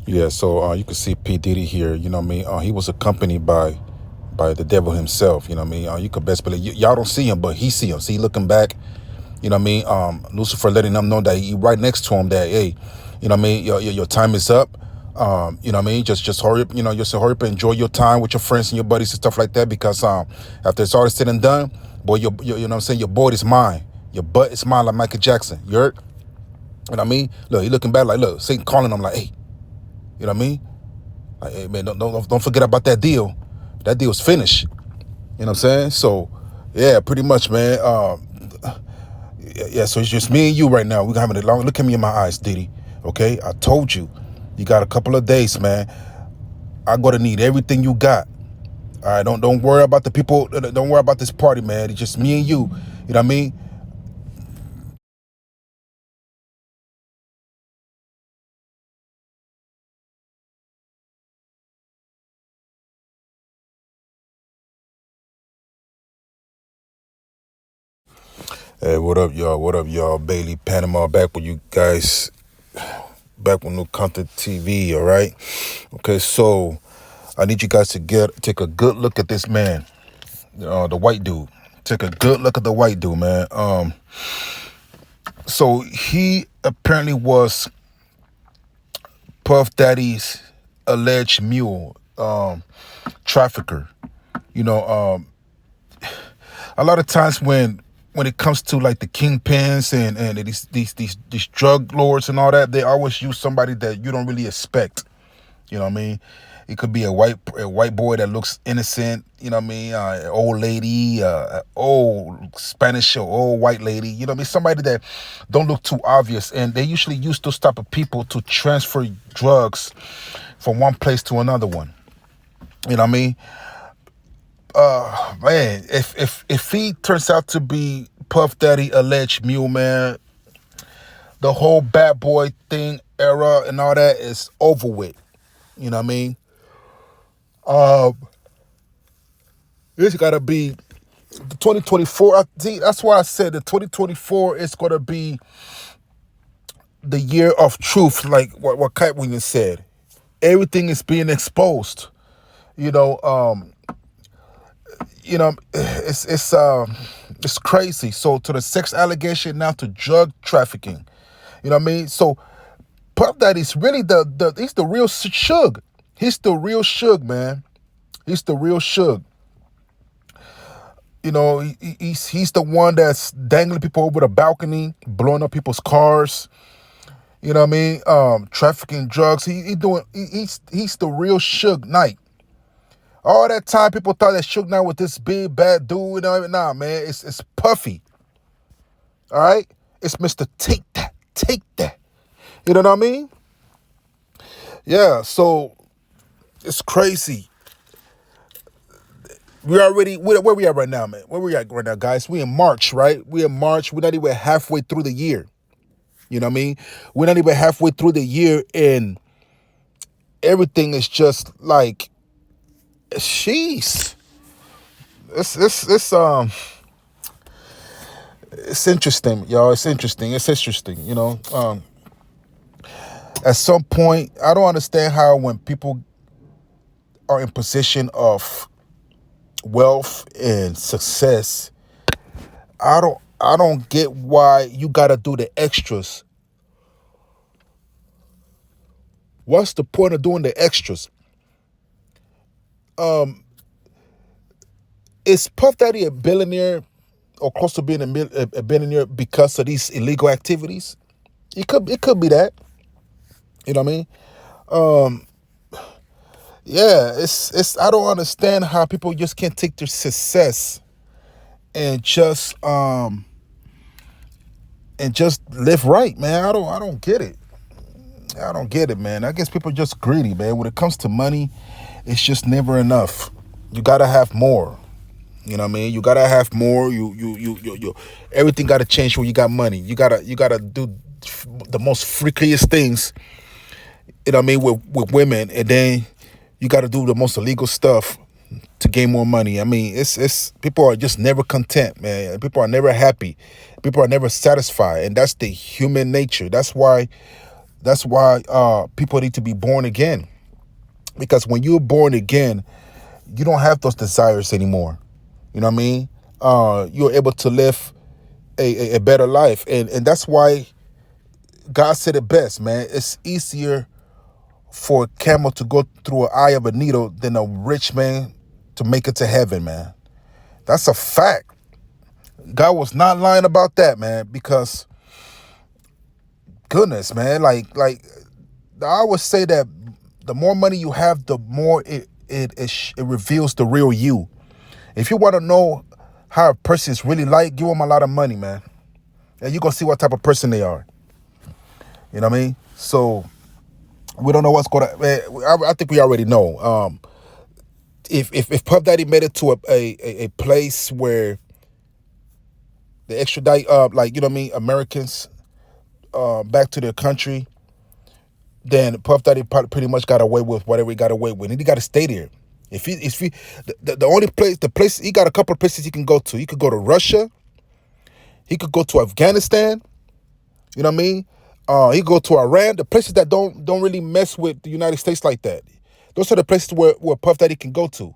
Yeah, so you can see P. Diddy here, you know what I mean? He was accompanied by the devil himself, you know what I mean? You could best believe, y'all don't see him, but he see him. See, looking back, you know what I mean? Lucifer letting them know that he right next to him that, hey, you know what I mean? Your time is up. You know what I mean? Just hurry up, just hurry up and enjoy your time with your friends and your buddies and stuff like that, because after it's all said and done, boy, you know what I'm saying? Your boy is mine. Your butt is mine, like Michael Jackson. You heard? You know what I mean? Look, he looking back like, look, Satan calling him like, hey, you know what I mean? Like, hey, man, don't forget about that deal. That deal's finished. You know what I'm saying? So, yeah, pretty much, man. Yeah, so it's just me and you right now. We're having a long look at me in my eyes, Diddy. Okay? I told you. You got a couple of days, man. I'm gonna need everything you got. All right, don't worry about the people. Don't worry about this party, man. It's just me and you. You know what I mean? Hey, what up, y'all? What up, y'all? Bailey, Panama, back with you guys. Back with new content TV. All right. Okay, so I need you guys to take a good look at this man, the white dude. Take a good look at the white dude, man. So he apparently was Puff Daddy's alleged mule trafficker. You know, a lot of times when it comes to like the kingpins and these drug lords and all that, they always use somebody that you don't really expect. You know what I mean? It could be a white boy that looks innocent. You know what I mean? An old lady, old Spanish or old white lady. You know what I mean? Somebody that don't look too obvious. And they usually use those type of people to transfer drugs from one place to another one. You know what I mean? Man, if he turns out to be Puff Daddy alleged mule, man, the whole bad boy thing era and all that is over with. You know what I mean? Um, it's gotta be the 2024. I think that's why I said the 2024 is gonna be the year of truth, like what Kite Williams said. Everything is being exposed. You know, it's crazy. So to the sex allegation, now to drug trafficking. You know what I mean? So Puff Daddy's really he's the real Suge. He's the real Suge, man. He's the real Suge. You know, he's the one that's dangling people over the balcony, blowing up people's cars. You know what I mean? Trafficking drugs. He's the real Suge Knight. All that time, people thought that Suge Knight was this big bad dude. Nah, man, it's Puffy. All right, it's Mr. Take that. You know what I mean? Yeah. So it's crazy. Where we at right now, man? Where we at right now, guys? We in March, right? We in March. We're not even halfway through the year. You know what I mean? We're not even halfway through the year, and everything is just like, sheesh. It's interesting, y'all. It's interesting. It's interesting. You know, at some point, I don't understand how when people are in position of wealth and success, I don't get why you gotta do the extras. What's the point of doing the extras? Is Puff Daddy a billionaire or close to being a billionaire because of these illegal activities? It could be that. You know what I mean? Yeah, it's I don't understand how people just can't take their success and just live right, man. I don't get it. I don't get it, man. I guess people are just greedy, man. When it comes to money, it's just never enough. You gotta have more. You know what I mean? You gotta have more. You everything gotta change when you got money. You gotta do the most freakiest things. You know what I mean, with women, and then you gotta do the most illegal stuff to gain more money. I mean, it's people are just never content, man. People are never happy. People are never satisfied, and that's the human nature. That's why people need to be born again. Because when you're born again, you don't have those desires anymore. You know what I mean? You're able to live a better life. And that's why God said it best, man. It's easier for a camel to go through an eye of a needle than a rich man to make it to heaven, man. That's a fact. God was not lying about that, man, because goodness, man, like I always say that the more money you have, the more it reveals the real you. If you want to know how a person is really like, give them a lot of money, man, and you're gonna see what type of person they are. You know what I mean? So we don't know what's going to. I think we already know. If Puff Daddy made it to a place where they extradite, like, you know what I mean, Americans back to their country, then Puff Daddy pretty much got away with whatever he got away with, and he got to stay there. If he the only place he got a couple of places he can go to. He could go to Russia. He could go to Afghanistan. You know what I mean? He could go to Iran. The places that don't really mess with the United States like that. Those are the places where Puff Daddy can go to.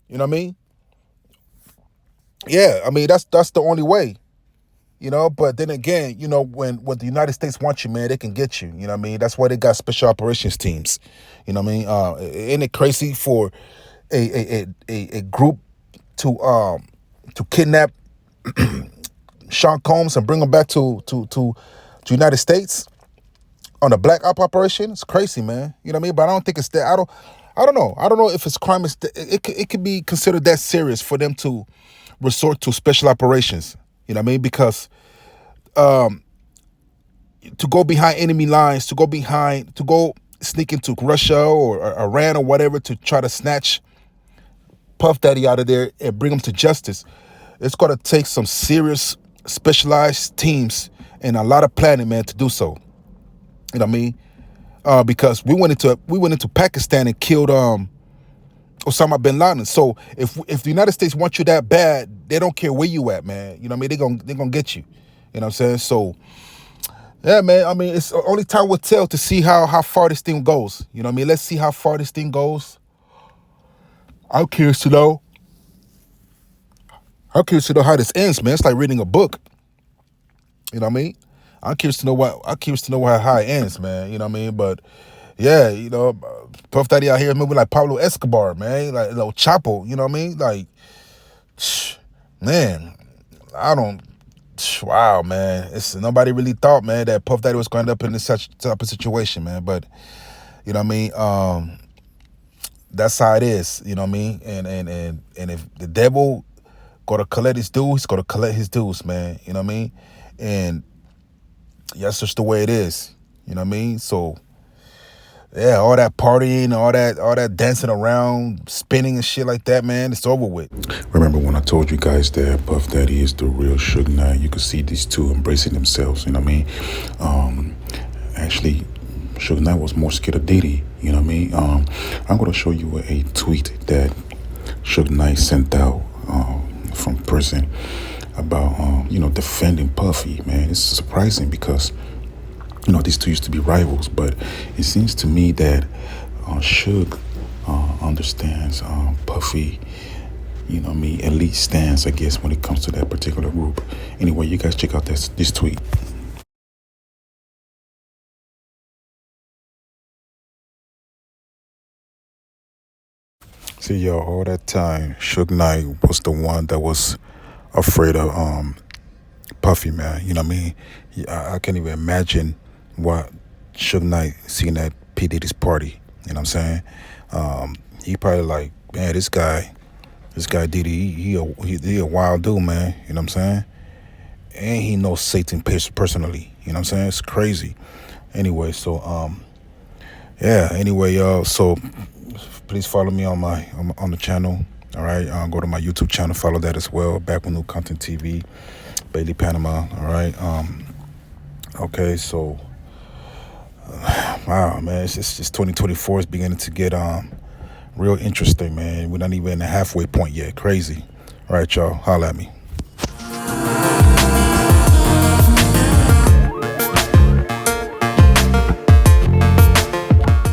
You know what I mean? Yeah, I mean that's the only way. You know, but then again, you know, when the United States wants you, man, they can get you. You know what I mean? That's why they got special operations teams. You know what I mean? Ain't it crazy for a group to kidnap Sean Combs and bring him back to United States on a black op operation? It's crazy, man. You know what I mean? But I don't think it's that. I don't know. I don't know if it's crime. It could be considered that serious for them to resort to special operations. You know what I mean? Because to go behind enemy lines, to go sneak into Russia or Iran or whatever to try to snatch Puff Daddy out of there and bring him to justice, it's going to take some serious specialized teams and a lot of planning, man, to do so. You know what I mean? Because we went into Pakistan and killed Osama bin Laden. So if the United States wants you that bad, they don't care where you at, man. You know what I mean? They're gonna get you. You know what I'm saying? So yeah, man. I mean, it's only time will tell to see how far this thing goes. You know what I mean? Let's see how far this thing goes. I'm curious to know. I'm curious to know how this ends, man. It's like reading a book. You know what I mean? I'm curious to know how it ends, man. You know what I mean? But yeah, you know, Puff Daddy out here moving like Pablo Escobar, man, like little Chapo. You know what I mean? Like, man, wow, man. Nobody really thought, man, that Puff Daddy was going to end up in this such type of situation, man. But you know what I mean? That's how it is. You know what I mean? And if the devil go to collect his dues, he's going to collect his dues, man. You know what I mean? And that's just the way it is. You know what I mean? So yeah, all that partying, all that dancing around, spinning and shit like that, man, it's over with. Remember when I told you guys that Puff Daddy is the real Suge Knight? You could see these two embracing themselves, you know what I mean? Actually, Suge Knight was more scared of Diddy, you know what I mean? I'm going to show you a tweet that Suge Knight sent out from prison about, defending Puffy, man. It's surprising because these two used to be rivals, but it seems to me that Suge understands Puffy, you know what I mean, at least stands, I guess, when it comes to that particular group. Anyway, you guys check out this tweet. See, y'all, all that time, Suge Knight was the one that was afraid of Puffy, man. You know what I mean? I can't even imagine what Suge Knight seeing at P. Diddy's party. You know what I'm saying? He probably like, man, this guy Diddy, he a wild dude, man. You know what I'm saying? And he knows Satan personally. You know what I'm saying? It's crazy. Anyway, so yeah. Anyway, y'all. So please follow me on the channel. All right. Go to my YouTube channel. Follow that as well. Back with New Content TV, Bailey Panama. All right. Okay. So. Wow, man, it's just 2024 is beginning to get real interesting, man. We're not even in the halfway point yet. Crazy. All right, y'all, holla at me.